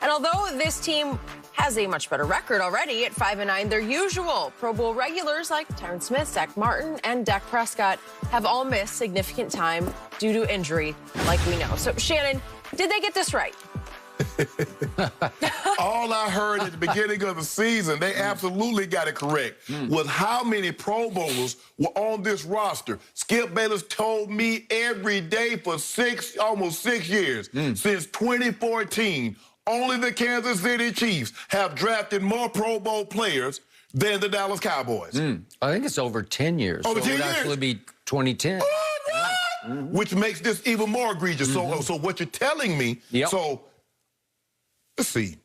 And although this team has a much better record already at 5-9, their usual Pro Bowl regulars like Tyron Smith, Zach Martin, and Dak Prescott have all missed significant time due to injury, like we know. So, Shannon, did they get this right? All I heard at the beginning of the season, they absolutely got it correct, was how many Pro Bowlers were on this roster. Skip Bayless told me every day for almost six years, since 2014, only the Kansas City Chiefs have drafted more Pro Bowl players than the Dallas Cowboys. I think it's over 10 years. Over 10 it would years? actually be 2010. Which makes this even more egregious. So what you're telling me, so let's see.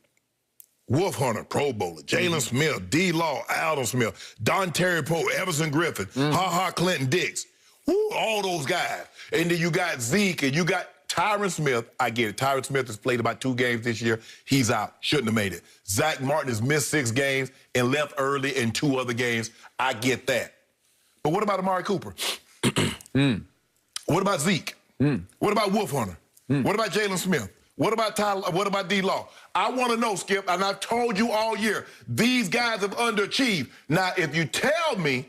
Wolf Hunter, Pro Bowler, Jalen Smith, D. Law, Alden Smith, Don Terry Poe, Everson Griffin, Ha Clinton Dix. Woo, all those guys. And then you got Zeke and you got Tyron Smith. I get it. Tyron Smith has played about 2 games this year. He's out. Shouldn't have made it. Zach Martin has missed 6 games and left early in 2 other games. I get that. But what about Amari Cooper? What about Zeke? What about Wolf Hunter? What about Jalen Smith? What about Tyler? What about D. Law? I want to know, Skip, and I've told you all year, these guys have underachieved. Now, if you tell me,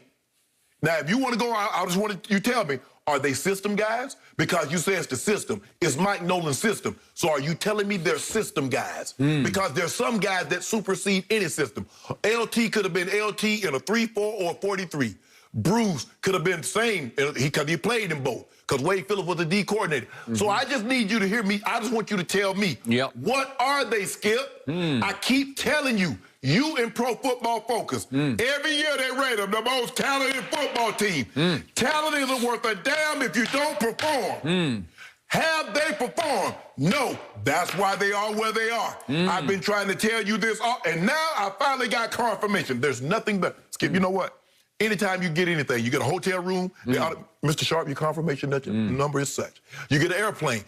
if you want to go, I just want you to tell me, are they system guys? Because you say it's the system. It's Mike Nolan's system. So are you telling me they're system guys? Because there's some guys that supersede any system. LT could have been LT in a 3-4 or a 43. Bruce could have been the same because he played in both. Because Wade Phillips was the D coordinator. So I just need you to hear me. I just want you to tell me, what are they, Skip? I keep telling you, you in Pro Football Focus, every year they rate them the most talented football team. Talent isn't worth a damn if you don't perform. Have they performed? No. That's why they are where they are. I've been trying to tell you this, and now I finally got confirmation. There's nothing but, Skip, you know what? Anytime you get anything, you get a hotel room, Mr. Sharp, your confirmation that your number is such. You get an airplane,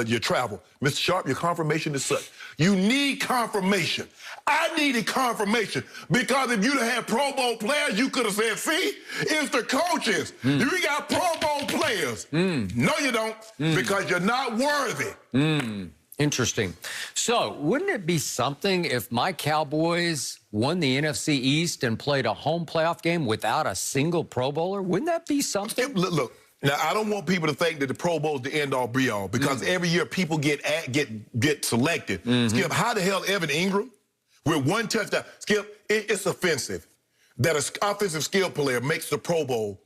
your travel. Mr. Sharp, your confirmation is such. You need confirmation. I needed confirmation because if you'd have had Pro Bowl players, you could have said, see, it's the coaches. You got Pro Bowl players. No, you don't, because you're not worthy. Interesting. So, wouldn't it be something if my Cowboys won the NFC East and played a home playoff game without a single Pro Bowler? Wouldn't that be something? Look, now, I don't want people to think that the Pro Bowl is the end-all, be-all, because every year people get selected. Skip, how the hell Evan Ingram with 1 touchdown? Skip, it's offensive that an offensive skill player makes the Pro Bowl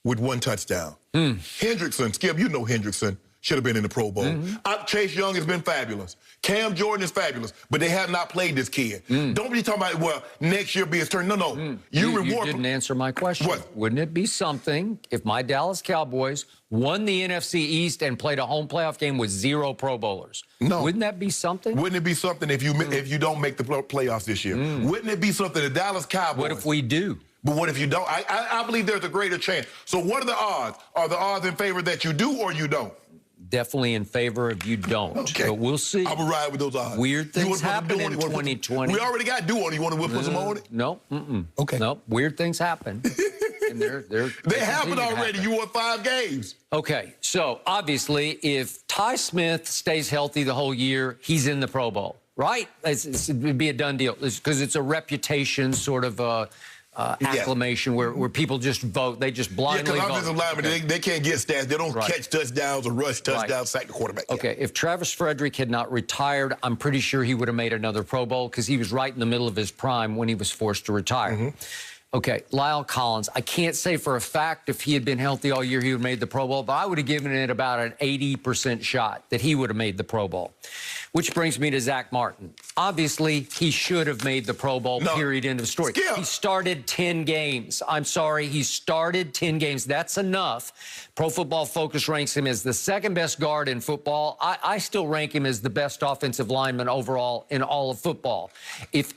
with 1 touchdown. Hendrickson, Skip, you know Hendrickson should have been in the Pro Bowl. Chase Young has been fabulous. Cam Jordan is fabulous, but they have not played this kid. Don't be talking about, well, next year be his turn. No. You didn't answer my question. What? Wouldn't it be something if my Dallas Cowboys won the NFC East and played a home playoff game with 0 Pro Bowlers? No. Wouldn't that be something? Wouldn't it be something if you don't make the playoffs this year? Wouldn't it be something the Dallas Cowboys? What if we do? But what if you don't? I believe there's a greater chance. So what are the odds? Are the odds in favor that you do or you don't? Definitely in favor of you don't. Okay. But we'll see. I will ride with those odds. Weird things happen in 2020. We already got do on it. You want to put some on it? No. Okay. No. Weird things happen. And they happened already. You won 5 games. Okay. So, obviously, if Ty Smith stays healthy the whole year, he's in the Pro Bowl, right? It'd be a done deal because it's a reputation sort of acclamation where people just vote. They just blindly vote. Offensive linemen, they can't get stats. They don't catch touchdowns or rush touchdowns, sack the quarterback. Okay, if Travis Frederick had not retired, I'm pretty sure he would have made another Pro Bowl because he was right in the middle of his prime when he was forced to retire. Okay, Lyle Collins, I can't say for a fact if he had been healthy all year he would have made the Pro Bowl, but I would have given it about an 80% shot that he would have made the Pro Bowl. Which brings me to Zach Martin. Obviously, he should have made the Pro Bowl, period, end of story. He started 10 games. I'm sorry, he started 10 games. That's enough. Pro Football Focus ranks him as the 2nd best guard in football. I still rank him as the best offensive lineman overall in all of football. If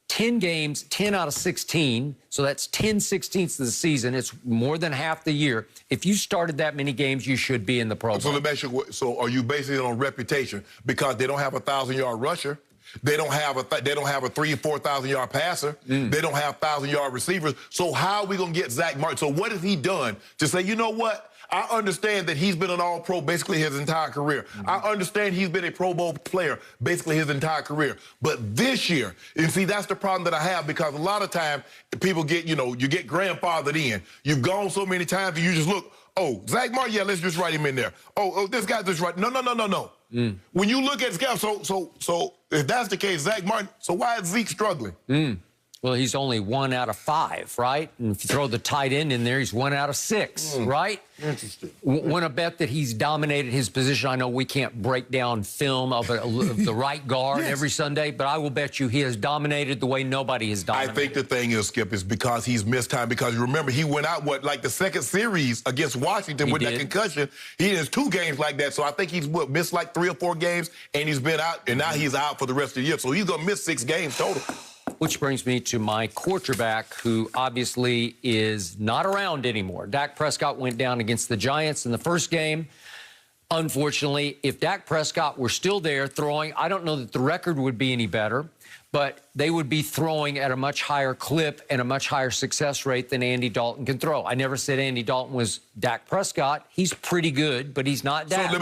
10 games, 10 out of 16, so that's 10/16ths of the season. It's more than half the year. If you started that many games, you should be in the Pro Bowl. So let me ask you, so are you basing it on reputation? Because they don't have a 1,000-yard rusher. They don't have a 3,000 or 4,000-yard passer. They don't have 1,000-yard receivers. So how are we going to get Zach Martin? So what has he done to say, you know what? I understand that he's been an all-pro basically his entire career. I understand he's been a Pro Bowl player basically his entire career. But this year, and see, that's the problem that I have, because a lot of times people get, you get grandfathered in. You've gone so many times and you just look, oh, Zach Martin, yeah, let's just write him in there. Oh, this guy just right. No. When you look at Scott, so if that's the case, Zach Martin, so why is Zeke struggling? Well, he's only 1 out of 5, right? And if you throw the tight end in there, he's 1 out of 6, right? Interesting. Want to bet that he's dominated his position? I know we can't break down film of the right guard every Sunday, but I will bet you he has dominated the way nobody has dominated. I think the thing is, Skip, is because he's missed time. Because you remember, he went out, like the second series against Washington with that concussion. He has 2 games like that. So I think he's missed like 3 or 4 games, and he's been out, and now he's out for the rest of the year. So he's going to miss 6 games total. Which brings me to my quarterback, who obviously is not around anymore. Dak Prescott went down against the Giants in the first game. Unfortunately, if Dak Prescott were still there throwing, I don't know that the record would be any better, but they would be throwing at a much higher clip and a much higher success rate than Andy Dalton can throw. I never said Andy Dalton was Dak Prescott. He's pretty good, but he's not Dak.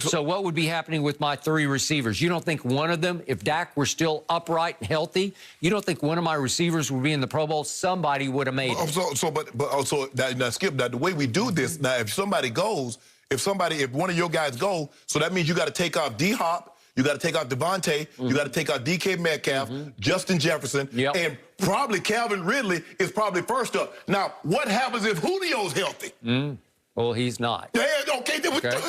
So what would be happening with my 3 receivers? You don't think one of them, if Dak were still upright and healthy, you don't think one of my receivers would be in the Pro Bowl? Somebody would have made it. Now, Skip, the way we do this, now, if somebody goes, if one of your guys go, so that means you got to take off D-Hop, you got to take out Devontae. You got to take out DK Metcalf, Justin Jefferson, and probably Calvin Ridley is probably first up. Now, what happens if Julio's healthy? Well, he's not. Okay.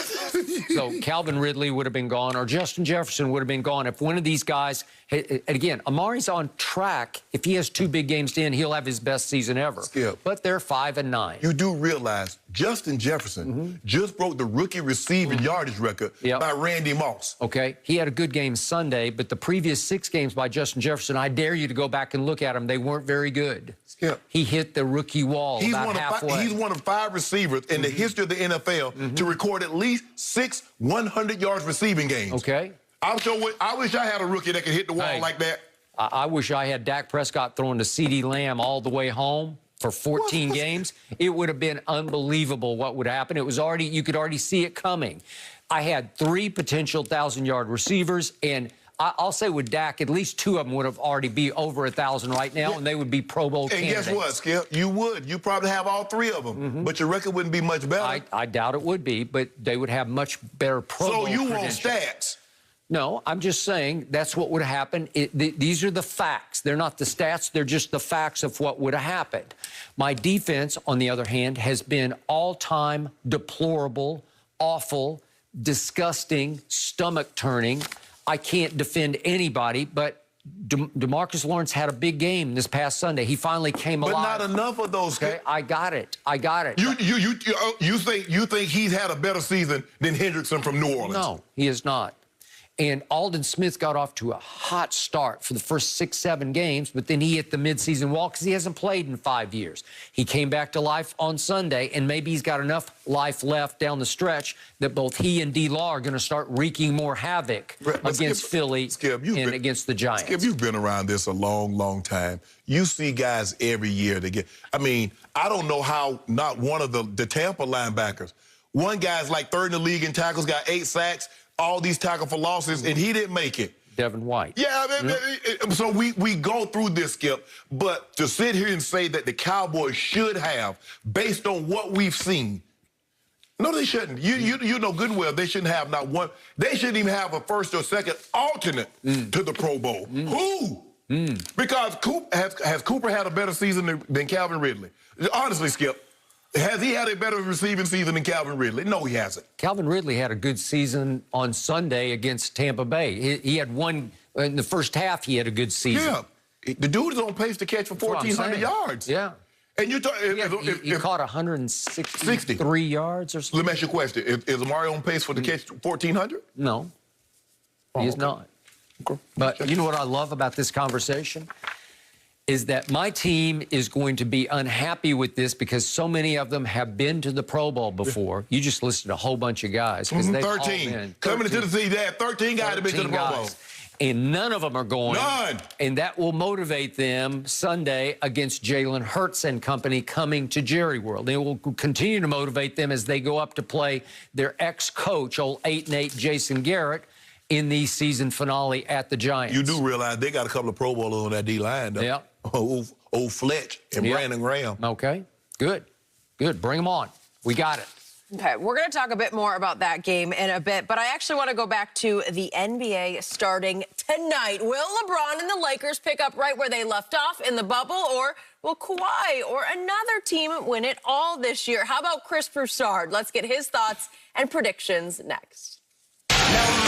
So Calvin Ridley would have been gone, or Justin Jefferson would have been gone. If one of these guys, and again, Amari's on track. If he has 2 big games in, he'll have his best season ever. Skip. But they're 5-9. You do realize Justin Jefferson just broke the rookie receiving yardage record by Randy Moss. Okay, he had a good game Sunday, but the previous 6 games by Justin Jefferson, I dare you to go back and look at them. They weren't very good. Skip. He hit the rookie wall about halfway. He's one of 5 receivers in the history of the NFL to record at least 6 100 yards receiving games. Okay. I wish I had a rookie that could hit the wall like that. I wish I had Dak Prescott throwing to CeeDee Lamb all the way home for 14 games. It would have been unbelievable what would happen. It was already, you could already see it coming. I had 3 potential 1,000-yard receivers, and I'll say with Dak, at least 2 of them would have already be over 1,000 right now, and they would be Pro Bowl candidates. And guess what, Skip? You would. You probably have all 3 of them, but your record wouldn't be much better. I doubt it would be, but they would have much better Pro Bowl So you credentials. want stats? No, I'm just saying that's what would happen. These are the facts. They're not the stats. They're just the facts of what would have happened. My defense, on the other hand, has been all-time deplorable, awful, disgusting, stomach-turning. I can't defend anybody, but DeMarcus Lawrence had a big game this past Sunday. He finally came alive. But not enough of those. Okay, I got it. You think he's had a better season than Hendrickson from New Orleans? No, he is not. And Aldon Smith got off to a hot start for the first 6, 7 games, but then he hit the midseason wall because he hasn't played in 5 years. He came back to life on Sunday, and maybe he's got enough life left down the stretch that both he and D-Law are going to start wreaking more havoc against Philly and against the Giants. Skip, you've been around this a long, long time. You see guys every year that get, I mean, I don't know how not one of the Tampa linebackers, one guy's like 3rd in the league in tackles, got 8 sacks, all these tackle for losses, and he didn't make it. Devin White. Yeah, so we go through this, Skip, but to sit here and say that the Cowboys should have, based on what we've seen, no, they shouldn't. You know good and well they shouldn't have not one. They shouldn't even have a first or second alternate to the Pro Bowl. Who? Because has Cooper had a better season than Calvin Ridley? Honestly, Skip, has he had a better receiving season than Calvin Ridley? No, he hasn't. Calvin Ridley had a good season on Sunday against Tampa Bay. He had one in the first half. He had a good season. Yeah, the dude is on pace to catch for 1,400 yards. Yeah. And you he caught 163 yards or something. Let me ask you a question. Is Amari on pace for to catch 1,400? No, he is not. Okay. But you know what I love about this conversation? Is that my team is going to be unhappy with this because so many of them have been to the Pro Bowl before. You just listed a whole bunch of guys. 13. Coming into the season, they had 13 guys that have been to the Pro Bowl. and none of them are going. None. And that will motivate them Sunday against Jalen Hurts and company coming to Jerry World. It will continue to motivate them as they go up to play their ex-coach, old 8-8 Jason Garrett, in the season finale at the Giants. You do realize they got a couple of Pro Bowlers on that D-line, though. Yeah. Old Fletch and Brandon Graham. Okay, good. Good. Bring them on. We got it. Okay, we're going to talk a bit more about that game in a bit, but I actually want to go back to the NBA starting tonight. Will LeBron and the Lakers pick up right where they left off in the bubble, or will Kawhi or another team win it all this year? How about Chris Broussard? Let's get his thoughts and predictions next. No